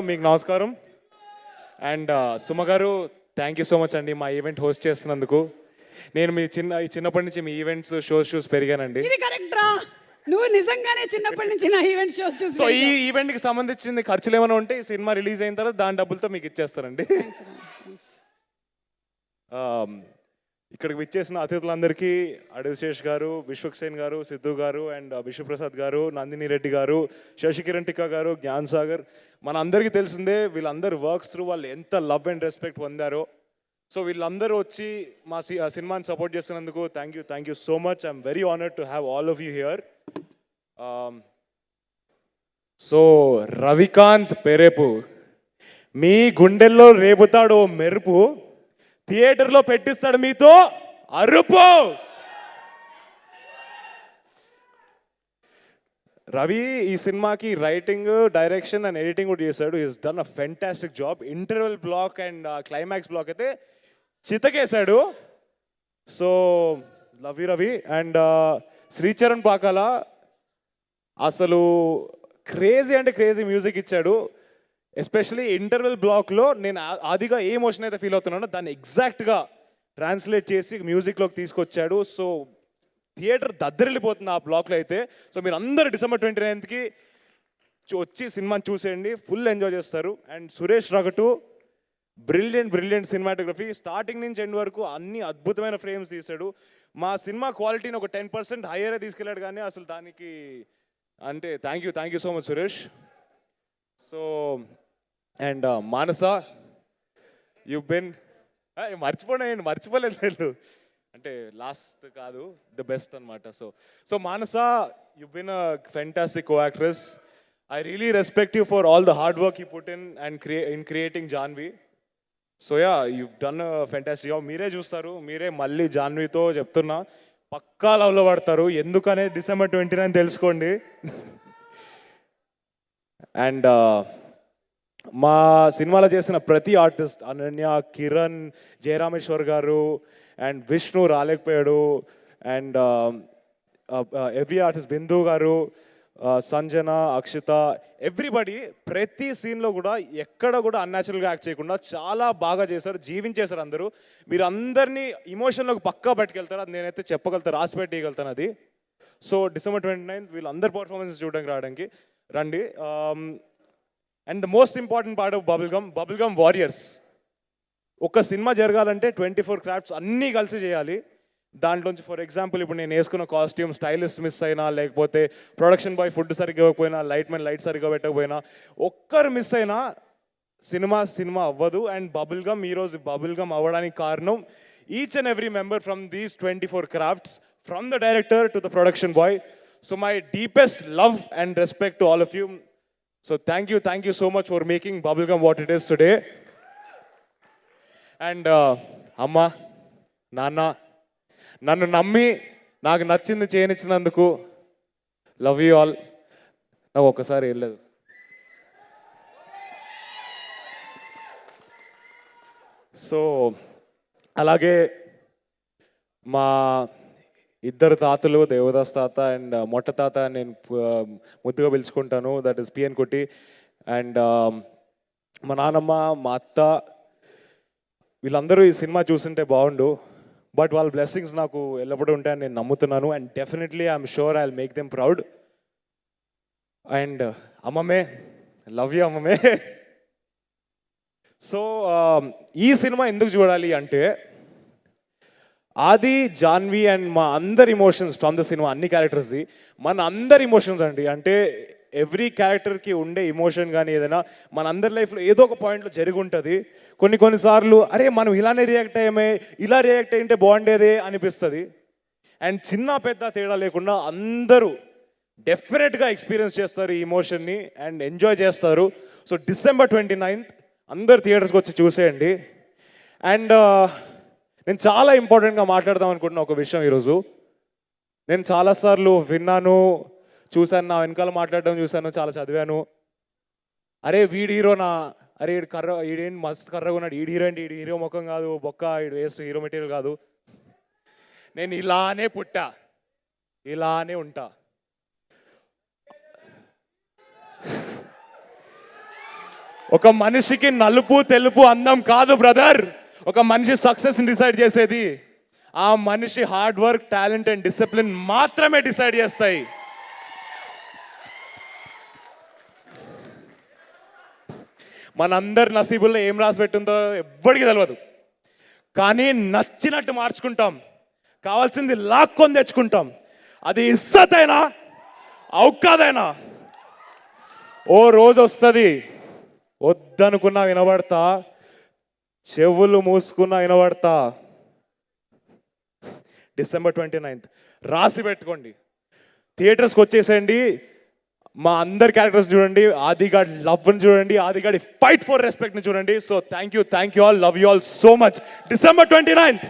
మీకు నమస్కారం అండ్ సుమ గారు, థ్యాంక్ యూ సో మచ్ అండి మా ఈవెంట్ హోస్ట్ చేస్తున్నందుకు. నేను మీ చిన్నప్పటి నుంచి మీ ఈవెంట్స్ షోస్ పెరిగానండి. ఇది కరెక్ట్ రా. నువ్వు నిజంగానే చిన్నప్పటి నుంచి నా ఈవెంట్ షోస్ చూసి సో ఈ ఈవెంట్కి సంబంధించిన ఖర్చులు ఏమైనా ఉంటే ఈ సినిమా రిలీజ్ అయిన తర్వాత దాని డబ్బులతో మీకు ఇచ్చేస్తారండి. ఇక్కడికి విచ్చేసిన అతిథులందరికీ అడిశేష్ గారు, విశ్వక్సేన్ గారు, సిద్ధు గారు అండ్ విశ్వప్రసాద్ గారు, నందిని రెడ్డి గారు, శశికిరణ్ టిక్కా గారు, జ్ఞాన్ సాగర్, మన అందరికీ తెలిసిందే వీళ్ళందరూ వర్క్స్ త్రూ వాళ్ళు ఎంత లవ్ అండ్ రెస్పెక్ట్ పొందారో. సో వీళ్ళందరూ వచ్చి మా సినిమాని సపోర్ట్ చేస్తున్నందుకు thank you so much. I'm very honoured to have all of you here. So Ravikanth Perepu మీ గుండెల్లో రేపుతాడు ఓ మెరుపు, థియేటర్లో పెట్టిస్తాడు మీతో అరుపు. రవి ఈ సినిమాకి రైటింగ్, డైరెక్షన్ అండ్ ఎడిటింగ్ కూడా చేశాడు. He's done a fantastic job. Interval block and climax block అయితే చితకేశాడు. So love you Ravi. And Sricharan Pakala అసలు క్రేజీ అంటే క్రేజీ మ్యూజిక్ ఇచ్చాడు. ఎస్పెషలీ ఇంటర్వెల్ బ్లాక్లో నేను ఆదిగా ఏ ఎమోషన్ అయితే ఫీల్ అవుతున్నానో దాన్ని ఎగ్జాక్ట్గా ట్రాన్స్లేట్ చేసి మ్యూజిక్లోకి తీసుకొచ్చాడు. సో థియేటర్ దద్దరిల్లిపోతుంది ఆ బ్లాక్లో అయితే. సో మీరు అందరూ December 29కి వచ్చి సినిమాని చూసేయండి, ఫుల్ ఎంజాయ్ చేస్తారు. And Suresh Ragutu brilliant cinematography, starting నుంచి ఎండ్ వరకు అన్ని అద్భుతమైన ఫ్రేమ్స్ తీశాడు. మా సినిమా క్వాలిటీని ఒక 10% హయ్యరే తీసుకెళ్ళాడు, కానీ అసలు దానికి అంటే thank you so much Suresh. So and Manasa, you been మర్చిపోలేదు నేను, అంటే లాస్ట్ కాదు ద బెస్ట్ అనమాట. So Manasa, you been a fantastic co actress. I really respect you for all the hard work you put in creating Janvi. So yeah, you done a fantastic job. మీరే చూస్తారు, మీరే మళ్ళీ జాన్వితో చెప్తున్నా పక్కా లవ్లో పడతారు. ఎందుకనే December 29 తెలుసుకోండి. అండ్ మా సినిమాలో చేసిన ప్రతి ఆర్టిస్ట్, అనన్య, కిరణ్, జయరామేశ్వర్ గారు అండ్ విష్ణు రాలేకపోయాడు, and every artist, Bindu garu, Sanjana, Akshita, everybody ప్రతి సీన్లో కూడా ఎక్కడ కూడా అన్యాచురల్గా యాక్ట్ చేయకుండా చాలా బాగా చేశారు, జీవించేశారు అందరూ. మీరు అందరినీ ఇమోషన్లోకి పక్కా పట్టుకెళ్తారు, అది నేనైతే చెప్పగలుగుతాను, రాసి పెట్టగలుగుతాను అది. సో December 29 వీళ్ళందరి పర్ఫార్మెన్స్ చూడడానికి రావడానికి రండి. And the most important part of Bubblegum warriors. ఒక సినిమా జరగాలంటే 24 క్రాఫ్ట్స్ అన్నీ కలిసి చేయాలి. దాంట్లోంచి ఫర్ ఎగ్జాంపుల్ ఇప్పుడు నేను వేసుకున్న కాస్ట్యూమ్ స్టైలిస్ట్ మిస్ అయినా, లేకపోతే ప్రొడక్షన్ బాయ్ ఫుడ్ సరిగ్గా ఇవ్వకపోయినా, లైట్ సరిగ్గా పెట్టకపోయినా, ఒక్కరు మిస్ అయినా సినిమా అవ్వదు. అండ్ ఈరోజు బబుల్గమ్ అవ్వడానికి కారణం each and every member from these 24 crafts, from the director to the production boy. So my deepest love and respect to all of you. So thank you so much for making Bubblegum what it is today. And అమ్మ, నాన్న, నన్ను నమ్మి నాకు నచ్చింది చేయనిచ్చినందుకు love you all. నాకు ఒక్కసారి వెళ్ళలేదు. So అలాగే మా ఇద్దరు తాతలు, దేవదాస్ తాత అండ్ మొట్ట తాత, నేను ముద్దుగా పిలుచుకుంటాను, దట్ ఈస్ పిఎన్ కుట్టి. అండ్ మా నాన్నమ్మ, మా అత్త, వీళ్ళందరూ ఈ సినిమా చూస్తుంటే బాగుండు, బట్ వాళ్ళ బ్లెస్సింగ్స్ నాకు ఎల్లప్పుడూ ఉంటాయని నేను నమ్ముతున్నాను. And definitely I'm sure I will make them proud. And అమ్మమ్మే, లవ్ యూ అమ్మమ్మే. సో ఈ సినిమా ఎందుకు చూడాలి అంటే, ఆది, జాన్వి అండ్ మా అందరి ఇమోషన్స్ ఫ్రమ్ ద సినిమా, అన్ని క్యారెక్టర్స్ది మన అందరి ఇమోషన్స్ అండి. అంటే ఎవ్రీ క్యారెక్టర్కి ఉండే ఇమోషన్ కానీ ఏదైనా మన అందరి లైఫ్లో ఏదో ఒక పాయింట్లో జరిగి ఉంటుంది. కొన్నిసార్లు అరే మనం ఇలానే రియాక్ట్ అయ్యామే, ఇలా రియాక్ట్ అయ్యింటే బాగుండేదే అనిపిస్తుంది. అండ్ చిన్న పెద్ద తేడా లేకుండా అందరూ డెఫినెట్గా ఎక్స్పీరియన్స్ చేస్తారు ఈ ఇమోషన్ని అండ్ ఎంజాయ్ చేస్తారు. సో December 29 అందరు థియేటర్స్కి వచ్చి చూసేయండి. అండ్ నేను చాలా ఇంపార్టెంట్గా మాట్లాడదాం అనుకుంటున్న ఒక విషయం ఈరోజు. నేను చాలాసార్లు విన్నాను, చూశాను, నా వెనకాల మాట్లాడడం చూశాను, చాలా చదివాను. అరే వీడి హీరోనా, అరే ఈడేంటి మస్తు కర్రగా ఉన్నాడు, ఈడు హీరో ఏంటి, ఈడు హీరో ముఖం కాదు, బొక్క, ఈడు వేస్ట్, హీరో మెటీరియల్ కాదు. నేను ఇలానే పుట్టా, ఇలానే ఉంటా. ఒక మనిషికి నలుపు తెలుపు అందం కాదు బ్రదర్. ఒక మనిషి సక్సెస్ని డిసైడ్ చేసేది ఆ మనిషి hard work, talent and discipline మాత్రమే డిసైడ్ చేస్తాయి. మనందరి నసీబుల్లో ఏం రాసి పెట్టిందో ఎవ్వడికి తెలియదు. కానీ నచ్చినట్టు మార్చుకుంటాం, కావాల్సింది లాక్కొని తెచ్చుకుంటాం. అది ఇజ్జత్ అయినా ఔకాదైనా ఓ రోజు వస్తుంది, వద్దనుకున్నా వినబడతా, చెవులు మూసుకున్నా వినబడతా. December 29th రాసి పెట్టుకోండి. థియేటర్స్కి వచ్చేసేయండి. మా అందరి క్యారెక్టర్స్ చూడండి, ఆదిగాడ్ లవ్ని చూడండి, ఆదిగాడి ఫైట్ ఫర్ రెస్పెక్ట్ని చూడండి. So thank you all, love you all so much. December 29th.